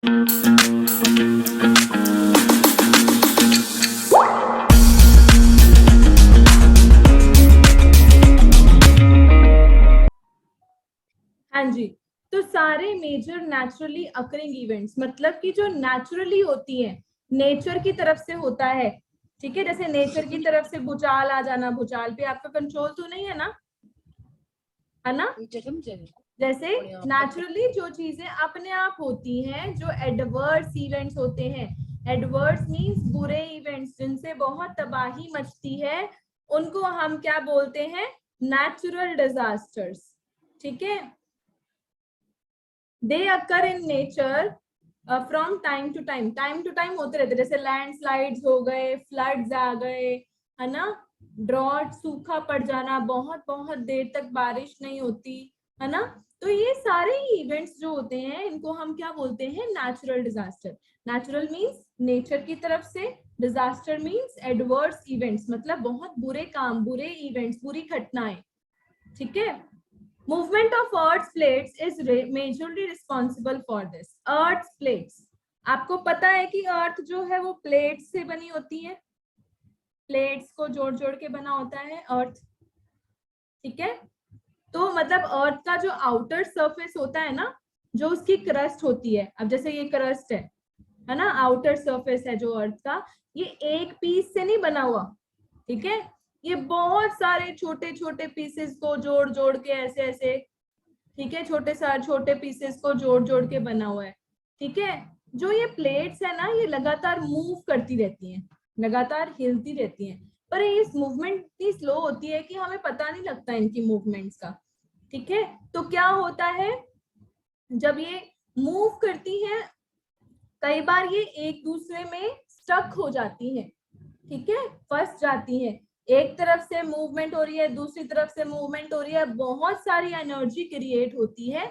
हाँ जी, तो सारे मेजर नेचुरली अकरिंग इवेंट्स मतलब कि जो नेचुरली होती है, नेचर की तरफ से होता है, ठीक है। जैसे नेचर की तरफ से भूचाल आ जाना, भूचाल पे आपका कंट्रोल तो नहीं है ना, है ना। जैसे नेचुरली जो चीजें अपने आप होती हैं, जो एडवर्स इवेंट्स होते हैं, एडवर्स मींस बुरे इवेंट्स जिनसे बहुत तबाही मचती है, उनको हम क्या बोलते हैं, नेचुरल डिजास्टर्स, ठीक है। They occur in nature from time to time होते रहते, जैसे लैंडस्लाइड्स हो गए, फ्लड्स आ गए, है ना, ड्रॉट सूखा पड़ जाना, बहुत बहुत देर तक बारिश नहीं होती, है ना। तो ये सारे इवेंट्स जो होते हैं इनको हम क्या बोलते हैं, natural disaster. Natural means nature की तरफ से, डिजास्टर मींस एडवर्स इवेंट्स मतलब बहुत बुरे काम, बुरे इवेंट्स, बुरी घटनाएं, ठीक है। Movement of Earth's plates is majorly responsible for this. Earth's plates, आपको पता है कि अर्थ जो है वो प्लेट्स से बनी होती है, प्लेट्स को जोड़ जोड़ के बना होता है अर्थ, ठीक है। तो मतलब अर्थ का जो आउटर सरफेस होता है ना, जो उसकी क्रस्ट होती है, अब जैसे ये क्रस्ट है ना, आउटर सरफेस है जो अर्थ का, ये एक पीस से नहीं बना हुआ, ठीक है। ये बहुत सारे छोटे छोटे पीसेस को जोड़ जोड़ के ऐसे ऐसे, ठीक है, छोटे पीसेस को जोड़ जोड़ के बना हुआ है, ठीक है। जो ये प्लेट्स है ना, ये लगातार मूव करती रहती हैं, लगातार हिलती रहती हैं, पर इस मूवमेंट इतनी स्लो होती है कि हमें पता नहीं लगता इनकी मूवमेंट्स का, ठीक है। तो क्या होता है, जब ये मूव करती हैं, कई बार ये एक दूसरे में स्टक हो जाती हैं, ठीक है, फंस जाती है। एक तरफ से मूवमेंट हो रही है, दूसरी तरफ से मूवमेंट हो रही है, बहुत सारी एनर्जी क्रिएट होती है,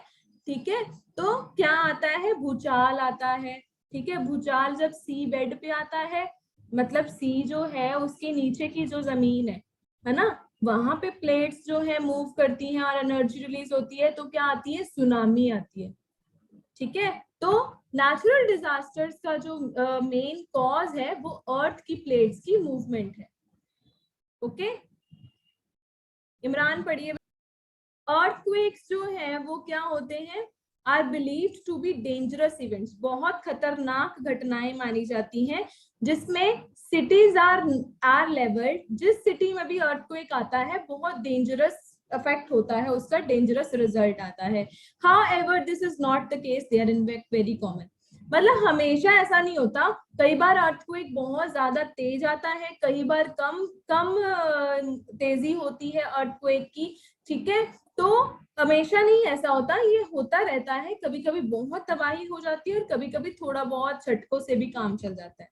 ठीक है। तो क्या आता है, भूचाल आता है, ठीक है। भूचाल जब सी बेड पे आता है, मतलब सी जो है उसके नीचे की जो जमीन है ना, वहां पे प्लेट्स जो है मूव करती हैं और एनर्जी रिलीज होती है, तो क्या आती है, सुनामी आती है, ठीक है। तो नेचुरल डिजास्टर्स का जो मेन कॉज है वो अर्थ की प्लेट्स की मूवमेंट है, ओके। इमरान पढ़िए। अर्थक्वेक्स जो है वो क्या होते हैं, are believed to be dangerous events, बहुत खतरनाक घटनाएं मानी जाती हैं, जिसमें सिटीज आर लेवल्ड, जिस सिटी में भी अर्थक्वेक आता है बहुत डेंजरस इफेक्ट होता है, उसका डेंजरस रिजल्ट आता है। However this is not the case, they are in fact very common, मतलब हमेशा ऐसा नहीं होता, कई बार अर्थक्वेक बहुत ज्यादा तेज आता है, कई बार कम कम तेजी होती है अर्थक्वेक की, ठीक है। तो हमेशा नहीं ऐसा होता, ये होता रहता है, कभी कभी बहुत तबाही हो जाती है और कभी कभी थोड़ा बहुत झटकों से भी काम चल जाता है,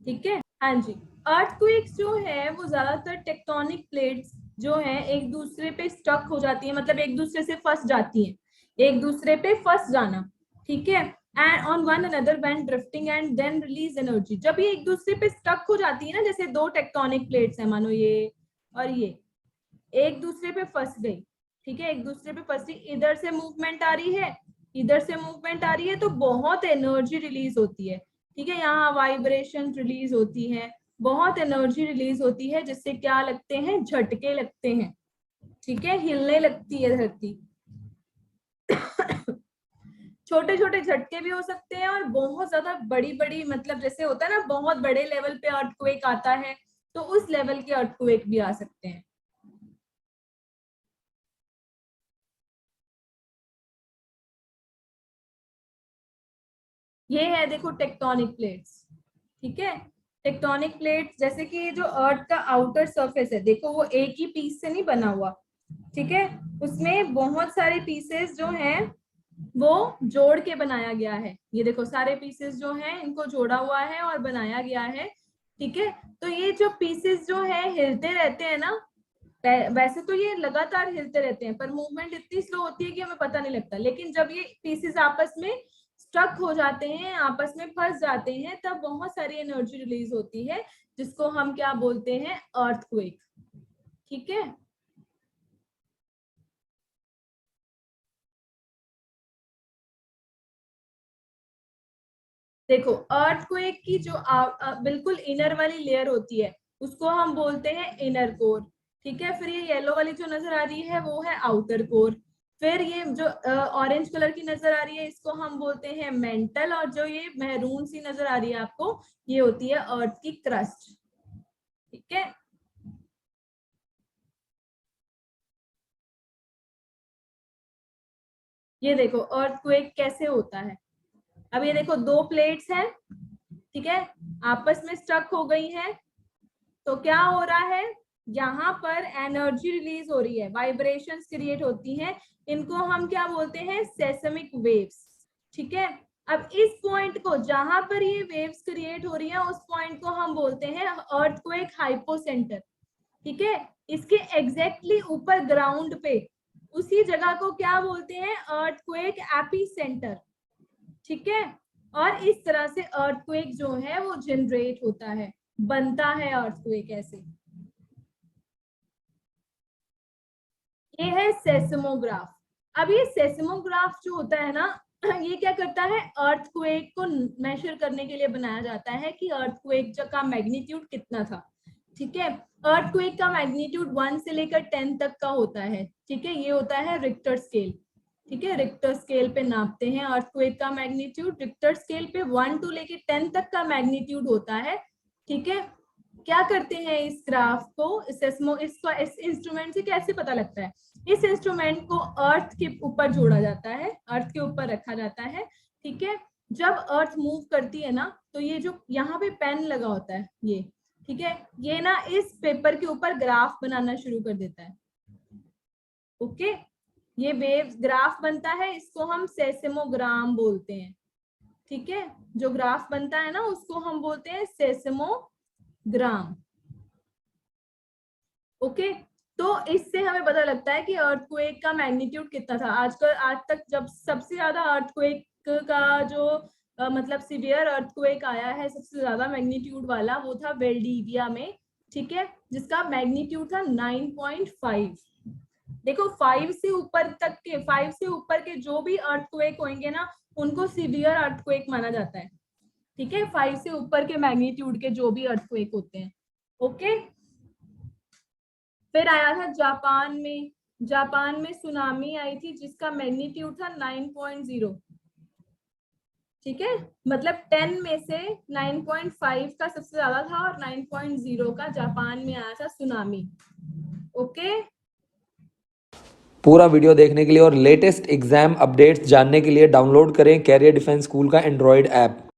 ठीक है। हाँ जी, अर्थक्वेक्स जो है वो ज्यादातर टेक्टोनिक प्लेट्स जो है एक दूसरे पे स्टक हो जाती है, मतलब एक दूसरे से फंस जाती है, एक दूसरे पे फंस जाना, ठीक है। And on one another when drifting and then release energy, जब ये एक दूसरे पे स्टक हो जाती है ना, जैसे दो टेक्टोनिक प्लेट्स है, मानो ये और ये एक दूसरे पे फंस गई, ठीक है, एक दूसरे पे फंसी, इधर से मूवमेंट आ रही है, इधर से मूवमेंट आ रही है, तो बहुत एनर्जी रिलीज होती है, ठीक है। यहाँ वाइब्रेशन रिलीज होती है, बहुत एनर्जी रिलीज होती है, जिससे क्या लगते हैं, झटके लगते हैं, ठीक है, हिलने लगती है धरती। छोटे छोटे झटके भी हो सकते हैं और बहुत ज्यादा बड़ी बड़ी, मतलब जैसे होता है ना बहुत बड़े लेवल पे अर्थक्वेक आता है, तो उस लेवल के अर्थक्वेक भी आ सकते हैं। ये है देखो टेक्टोनिक प्लेट्स, ठीक है। टेक्टोनिक प्लेट्स जैसे कि ये जो अर्थ का आउटर सरफेस है, देखो वो एक ही पीस से नहीं बना हुआ, ठीक है, उसमें बहुत सारे पीसेस जो हैं वो जोड़ के बनाया गया है, ये देखो सारे पीसेस जो हैं इनको जोड़ा हुआ है और बनाया गया है, ठीक है। तो ये जो पीसेस जो है हिलते रहते हैं ना, वैसे तो ये लगातार हिलते रहते हैं, पर मूवमेंट इतनी स्लो होती है कि हमें पता नहीं लगता, लेकिन जब ये पीसेस आपस में स्टक हो जाते हैं, आपस में फंस जाते हैं, तब बहुत सारी एनर्जी रिलीज होती है, जिसको हम क्या बोलते हैं, अर्थक्वेक, ठीक है। देखो अर्थक्वेक की जो बिल्कुल इनर वाली लेयर होती है उसको हम बोलते हैं इनर कोर, ठीक है। फिर ये येलो वाली जो नजर आ रही है वो है आउटर कोर। फिर ये जो ऑरेंज कलर की नजर आ रही है इसको हम बोलते हैं मेंटल, और जो ये मैरून सी नजर आ रही है आपको ये होती है अर्थ की क्रस्ट, ठीक है। ये देखो अर्थक्वेक कैसे होता है। अब ये देखो दो प्लेट्स हैं, ठीक है, आपस में स्टक हो गई हैं, तो क्या हो रहा है, यहाँ पर एनर्जी रिलीज हो रही है, वाइब्रेशंस क्रिएट होती हैं, इनको हम क्या बोलते हैं, सेसमिक वेव्स, ठीक है। अब इस पॉइंट को जहां पर ये वेव्स क्रिएट हो रही है उस पॉइंट को हम बोलते हैं अर्थक्वेक हाइपोसेंटर, ठीक है। इसके एग्जैक्टली ऊपर ग्राउंड पे उसी जगह को क्या बोलते हैं, अर्थक्वेक एपिसेंटर, ठीक है। और इस तरह से अर्थक्वेक जो है वो जनरेट होता है, बनता है अर्थक्वेक ऐसे। ये है सेस्मोग्राफ। अब ये सेस्मोग्राफ जो होता है ना ये क्या करता है, अर्थक्वेक को मेजर करने के लिए बनाया जाता है कि अर्थक्वेक का मैग्नीट्यूड कितना था, ठीक है। अर्थक्वेक का मैग्नीट्यूड 1 से लेकर 10 तक का होता है, ठीक है। ये होता है रिक्टर स्केल, ठीक है। रिक्टर स्केल पे नापते हैं अर्थक्वेक का मैग्नीट्यूड। रिक्टर स्केल पे 1 to लेके 10 तक का मैग्नीट्यूड होता है, ठीक है। क्या करते हैं इस ग्राफ को, इस इंस्ट्रूमेंट से कैसे पता लगता है, इस इंस्ट्रूमेंट को अर्थ के ऊपर जोड़ा जाता है, अर्थ के ऊपर रखा जाता है, ठीक है। जब अर्थ मूव करती है ना तो ये जो यहाँ पे पेन लगा होता है ये, ठीक है, ये ना इस पेपर के ऊपर ग्राफ बनाना शुरू कर देता है, ओके। ये वेव ग्राफ बनता है, इसको हम सेस्मोग्राम बोलते हैं, ठीक है। जो ग्राफ बनता है ना उसको हम बोलते हैं सेस्मोग्राम, ओके। तो इससे हमें पता लगता है कि अर्थक्वेक का मैग्नीट्यूड कितना था। आज तक जब सबसे ज्यादा अर्थक्वेक का जो मतलब सीवियर अर्थक्वेक आया है सबसे ज्यादा मैग्नीट्यूड वाला, वो था वेल्डिविया में, ठीक है, जिसका मैग्नीट्यूड था 9.5। देखो 5 से ऊपर के जो भी अर्थक्वेक होंगे ना उनको सीवियर अर्थक्वेक माना जाता है, ठीक है। 5 से ऊपर के मैग्नीट्यूड के जो भी अर्थक्वेक होते हैं, ओके। फिर आया था जापान में सुनामी आई थी जिसका मैग्नीट्यूड था 9.0, ठीक है। मतलब 10 में से 9.5 का सबसे ज्यादा था और 9.0 का जापान में आया था सुनामी, ओके। पूरा वीडियो देखने के लिए और लेटेस्ट एग्जाम अपडेट्स जानने के लिए डाउनलोड करें कैरियर डिफेंस स्कूल का एंड्रॉयड ऐप।